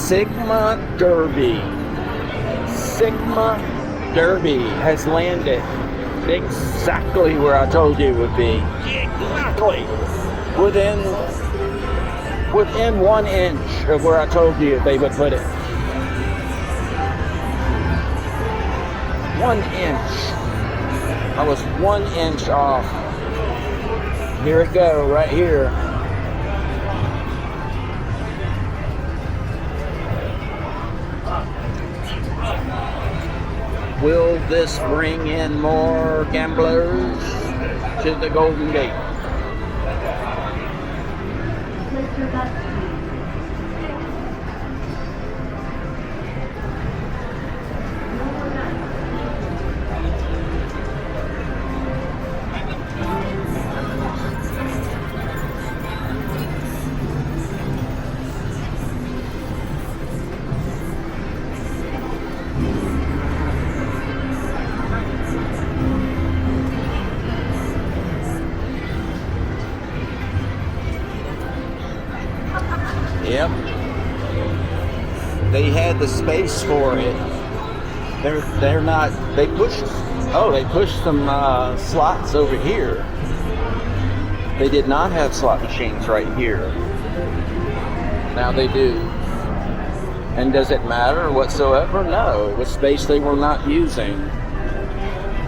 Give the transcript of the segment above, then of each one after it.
Sigma Derby. Sigma Derby has landed exactly where I told you it would be. Exactly. Within 1 inch of where I told you they would put it. 1 inch. I was 1 inch off. Here it go, right here. Will this bring in more gamblers to the Golden Gate? Yep. They had the space for it. They're not. They pushed some slots over here. They did not have slot machines right here. Now they do. And does it matter whatsoever? No. It was space they were not using.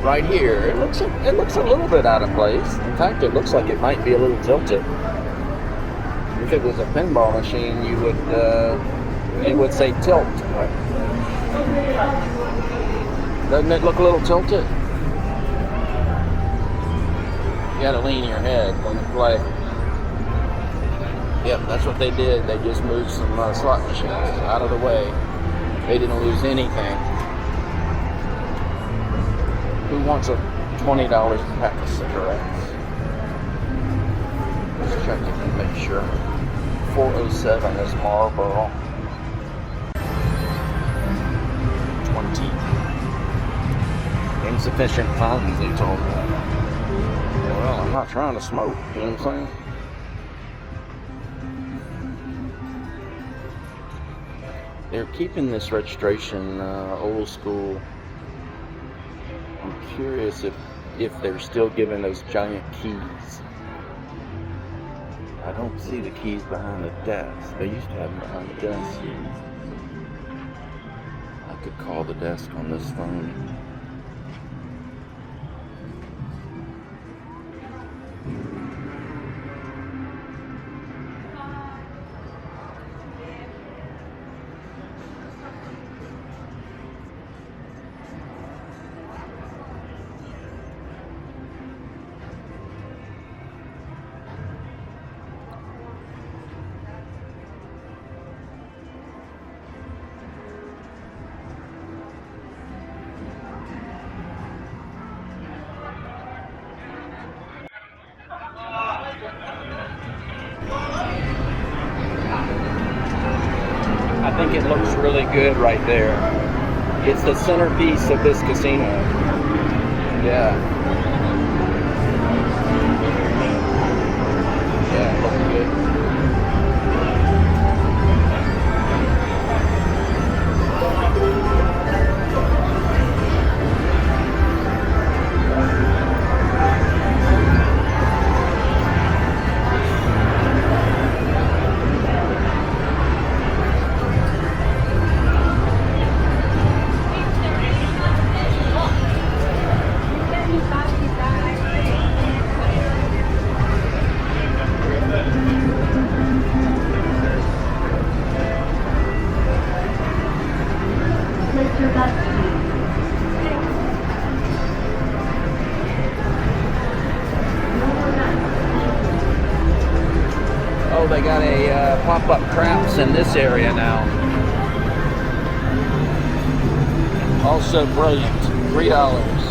Right here, it looks a little bit out of place. In fact, it looks like it might be a little tilted. If it was a pinball machine, it would say tilt. Doesn't it look a little tilted? You gotta lean your head when you play. Yep, that's what they did. They just moved some slot machines out of the way. They didn't lose anything. Who wants a $20 pack of cigarettes? Let's check it and make sure. 407 is Marlboro. 20. Insufficient funds, they told me. Well, I'm not trying to smoke, you know what I'm saying? They're keeping this registration old school. I'm curious if they're still giving those giant keys. I don't see the keys behind the desk. They used to have them behind the desk. I could call the desk on this phone. I think it looks really good right there. It's the centerpiece of this casino. Yeah. Yeah, it looks good. Oh, they got a pop-up craps in this area now. Also brilliant. $3.